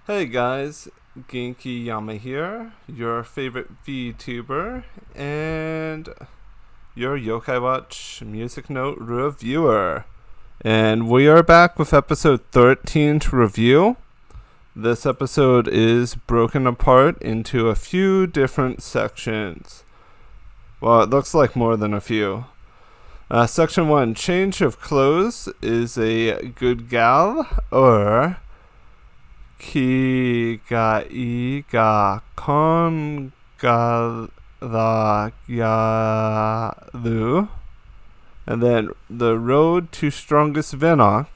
Hey guys, Genkigamingtv here, your favorite VTuber, and your Yokai Watch Music Note reviewer. And we are back with episode 13 to review. This episode is broken apart into a few different sections. Well, it looks like more than a few. Section 1, change of clothes is a good gal, or Ki ga I ga kon ga la ya lu. And then the road to strongest Venoct,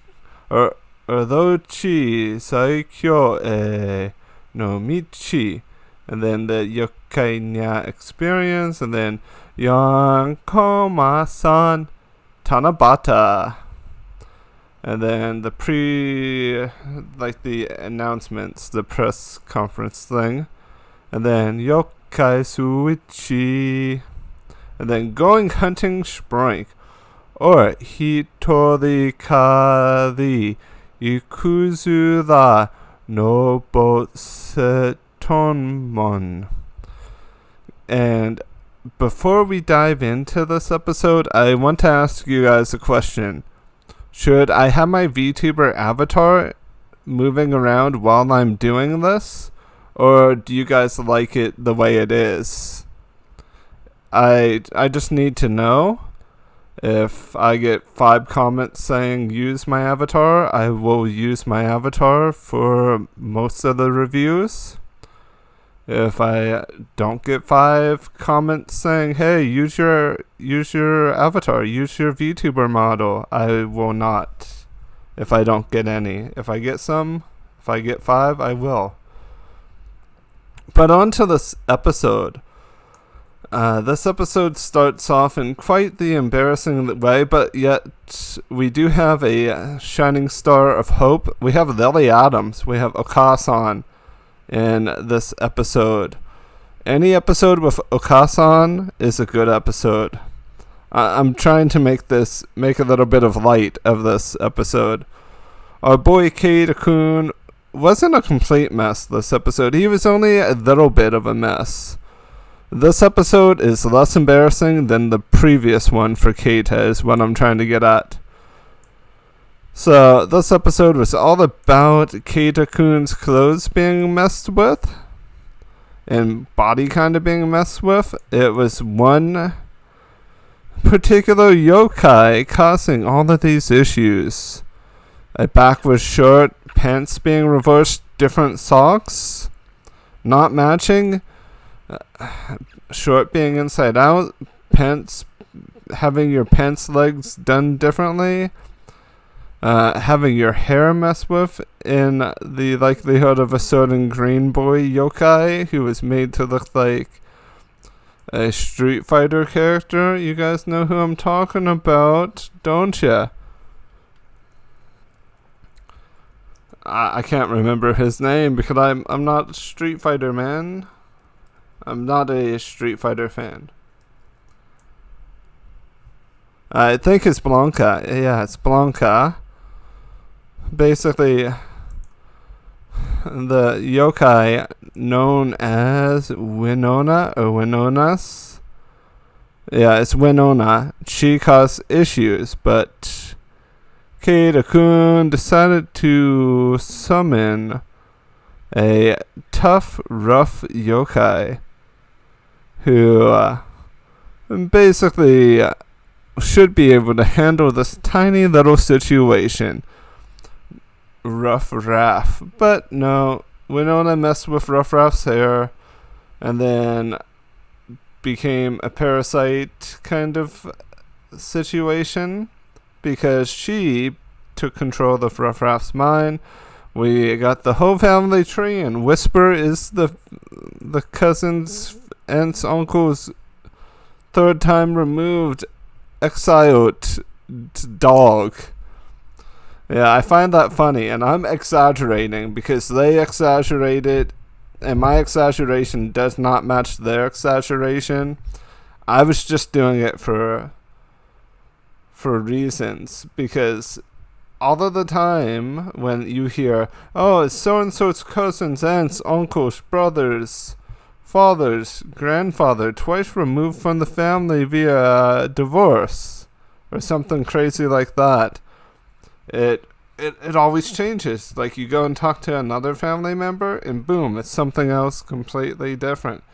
or Orochi saikyo no michi. And then the Yokai nya experience, and then Yankoma-san Tanabata. And then the the announcements, the press conference thing. And then Yokai Suichi. And then going hunting Sprink. Or Hitori Kari Ikuzu da no Botsetonmon. And before we dive into this episode, I want to ask you guys a question. Should I have my VTuber avatar moving around while I'm doing this? Or do you guys like it the way it is? I just need to know. If I get 5 comments saying use my avatar, I will use my avatar for most of the reviews. If I don't get 5 comments saying, hey, use your avatar, use your VTuber model, I will not. If I don't get any. If I get 5, I will. But on to this episode. This episode starts off in quite the embarrassing way, but yet we do have a shining star of hope. We have Lily Adams. We have Okasan in this episode. Any episode with Okasan is a good episode. I'm trying to make a little bit of light of this episode. Our boy Keita-kun wasn't a complete mess this episode. He was only a little bit of a mess. This episode is less embarrassing than the previous one for Keita, is what I'm trying to get at. So, this episode was all about Keita-kun's clothes being messed with, and body kind of being messed with. It was one particular yokai causing all of these issues. A backwards shirt, pants being reversed, different socks, not matching, short being inside out, pants having your pants legs done differently, having your hair messed with, in the likelihood of a certain green boy yokai who was made to look like a Street Fighter character. You guys know who I'm talking about, don't ya? I can't remember his name because I'm not a Street Fighter man. I'm not a Street Fighter fan. I think it's Blanca. Yeah, it's Blanca. Basically, the yokai known as Winona or Winonas. Yeah, it's Winona. She caused issues, but Keita-kun decided to summon a tough, rough yokai who basically should be able to handle this tiny little situation. Rough Raff. But no, Winona messed with Rough Raff's hair and then became a parasite kind of situation because she took control of Rough Raff's mind. We got the whole family tree, and Whisper is the cousin's, aunt's, uncle's third time removed, exiled dog. Yeah, I find that funny, and I'm exaggerating because they exaggerated, and my exaggeration does not match their exaggeration. I was just doing it for reasons, because all of the time when you hear, oh, it's so-and-so's cousins, aunts, uncles, brothers, fathers, grandfather, twice removed from the family via divorce, or something crazy like that, it always changes. Like, you go and talk to another family member, and boom, it's something else completely different.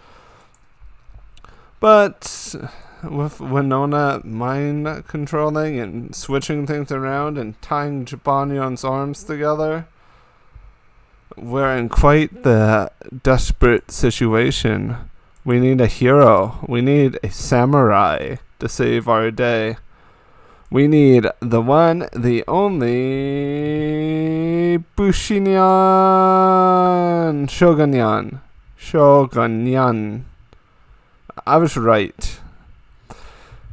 But with Winona mind controlling and switching things around and tying Jibanyan's arms together, we're in quite the desperate situation. We need a hero. We need a samurai to save our day. We need the one, the only Bushinyan Shogunyan. I was right.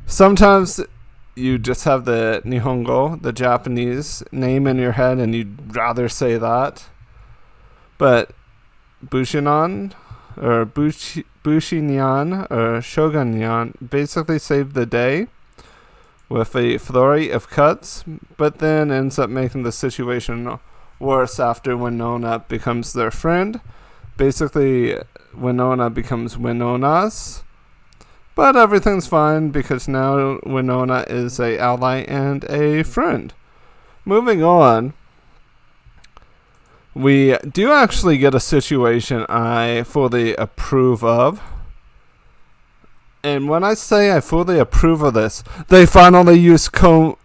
Sometimes you just have the Nihongo, the Japanese name in your head, and you'd rather say that. But Bushinyan or Bushinyan or Shogunyan basically saved the day with a flurry of cuts, but then ends up making the situation worse after Winona becomes their friend. Basically, Winona becomes Winona's. But everything's fine because now Winona is a ally and a friend. Moving on, we do actually get a situation I fully approve of. And when I say I fully approve of this, they finally use Komami.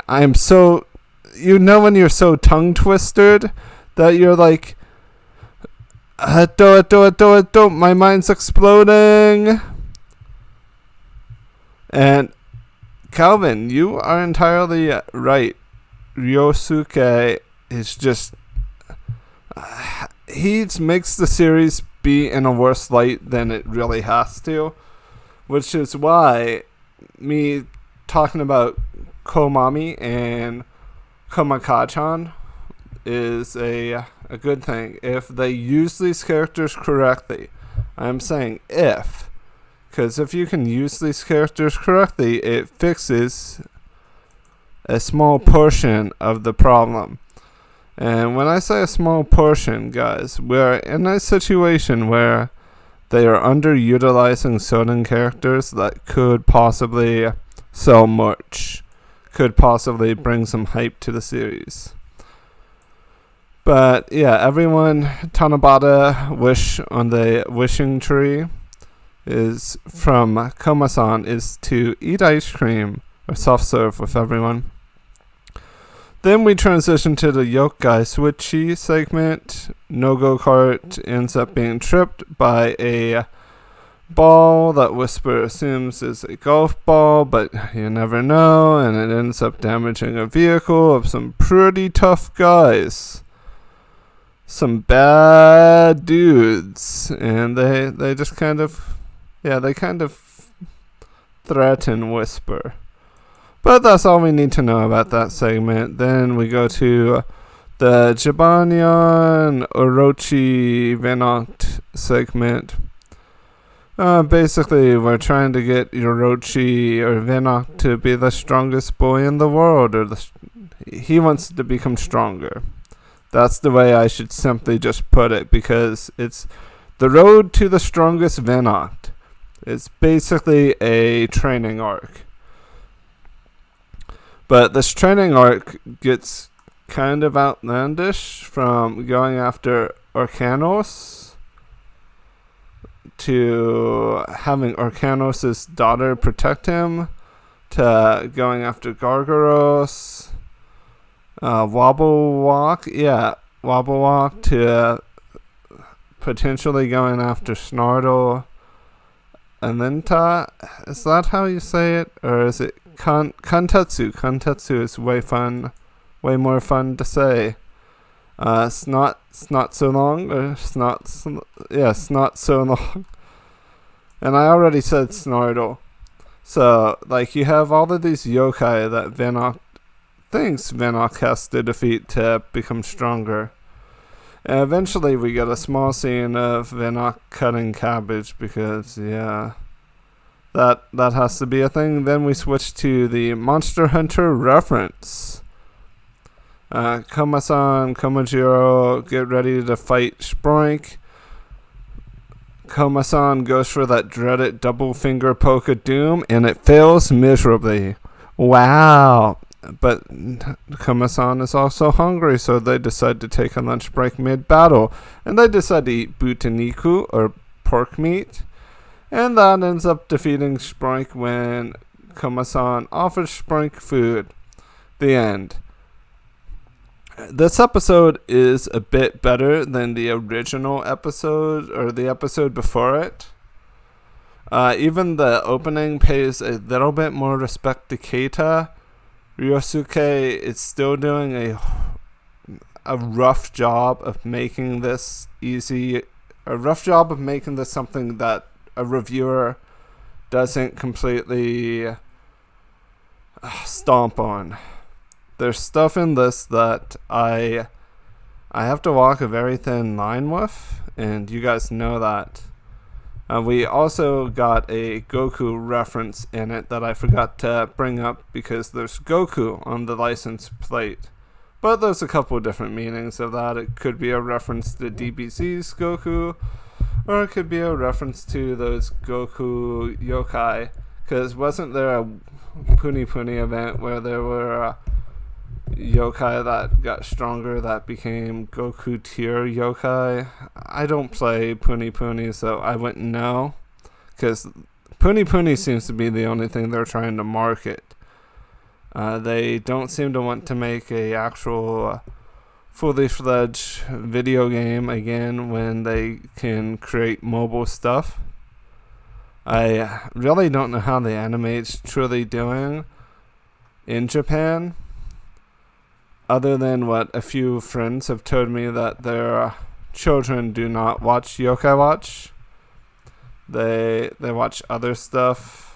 I'm so... You know when you're so tongue-twisted that you're like... do it, my mind's exploding. And Calvin, you are entirely right. Ryosuke is just... he makes the series be in a worse light than it really has to. Which is why me talking about Komami and Komaka-chan is a good thing if they use these characters correctly. I'm saying if, because if you can use these characters correctly, it fixes a small portion of the problem. And when I say a small portion, guys, we're in a situation where they are underutilizing certain characters that could possibly sell merch, could possibly bring some hype to the series. But yeah, everyone, Tanabata wish on the wishing tree is from Koma-san is to eat ice cream or soft serve with everyone. Then we transition to the Yokai Switchy segment. No-Go Kart ends up being tripped by a ball that Whisper assumes is a golf ball, but you never know, and it ends up damaging a vehicle of some pretty tough guys. Some bad dudes, and they just kind of threaten Whisper. But that's all we need to know about that segment. Then we go to the Jibanyan Orochi Venoct segment. Basically, we're trying to get Orochi or Venoct to be the strongest boy in the world, or he wants to become stronger. That's the way I should simply just put it, because it's the road to the strongest Venoct. It's basically a training arc. But this training arc gets kind of outlandish, from going after Orkanos to having Orkanos' daughter protect him, to going after Gargaros, Wobble Walk to potentially going after Snartle, and then is that how you say it, or is it Kantetsu? Kantetsu is way more fun to say. It's not so long, or it's not so long. And I already said Snartle. So, like, you have all of these yokai that Venoct thinks Venoct has to defeat to become stronger. And eventually we get a small scene of Venoct cutting cabbage because, That has to be a thing. Then we switch to the Monster Hunter reference. Koma-san, Komajiro get ready to fight Sproink. Koma-san goes for that dreaded double finger poke of doom, and it fails miserably. Wow. But Koma-san is also hungry, so they decide to take a lunch break mid-battle. And they decide to eat butaniku, or pork meat. And that ends up defeating Sproink when Koma-san offers Sproink food. The end. This episode is a bit better than the original episode, or the episode before it. Even the opening pays a little bit more respect to Keita. Ryosuke is still doing a rough job of making this easy, a rough job of making this something that a reviewer doesn't completely stomp on. There's stuff in this that I have to walk a very thin line with, and you guys know that. We also got a Goku reference in it that I forgot to bring up because there's Goku on the license plate. But there's a couple different meanings of that. It could be a reference to DBZ's Goku, or it could be a reference to those Goku Yokai. Because wasn't there a Puni Puni event where there were Yokai that got stronger that became Goku tier Yokai? I don't play Puni Puni, so I wouldn't know. Because Puni Puni seems to be the only thing they're trying to market. They don't seem to want to make a actual fully fledged video game again when they can create mobile stuff. I really don't know how the anime's truly doing in Japan, other than what a few friends have told me, that their children do not watch Yokai Watch. They watch other stuff.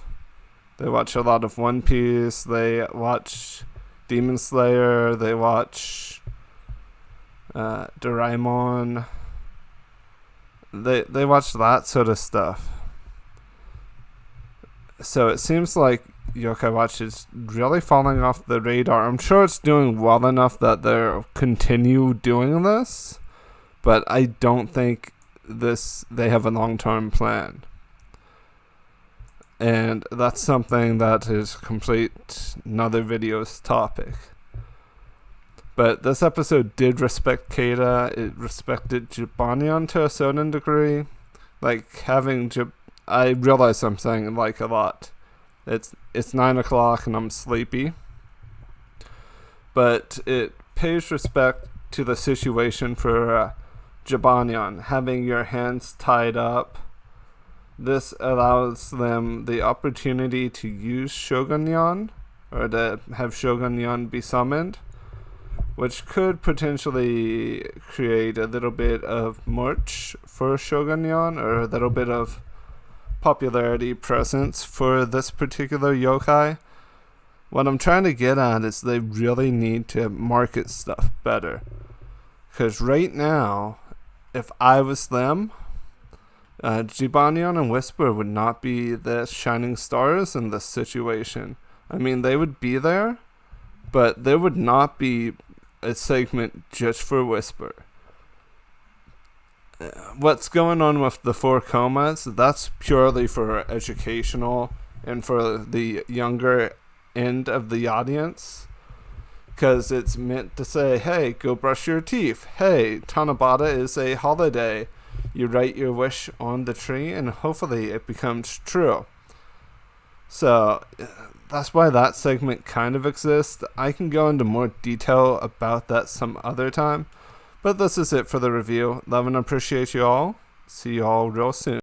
They watch a lot of One Piece. They watch Demon Slayer. They watch Doraemon. They watch that sort of stuff. So it seems like Yokai Watch is really falling off the radar. I'm sure it's doing well enough that they'll continue doing this, but I don't think they have a long-term plan. And that's something that is complete another video's topic. But this episode did respect Keita. It respected Jibanyan to a certain degree. Like having I realize I'm saying like a lot. It's 9 o'clock and I'm sleepy. But it pays respect to the situation for Jibanyan, having your hands tied up. This allows them the opportunity to use Shogunyan, or to have Shogunyan be summoned, which could potentially create a little bit of merch for Shogunyan, or a little bit of popularity presence for this particular yokai. What I'm trying to get at is they really need to market stuff better. Because right now, if I was them, Jibanyan and Whisper would not be the shining stars in this situation. I mean, they would be there, but there would not be a segment just for Whisper. What's going on with the 4 comas, that's purely for educational and for the younger end of the audience. Because it's meant to say, hey, go brush your teeth. Hey, Tanabata is a holiday. You write your wish on the tree and hopefully it becomes true. So that's why that segment kind of exists. I can go into more detail about that some other time. But this is it for the review. Love and appreciate you all. See you all real soon.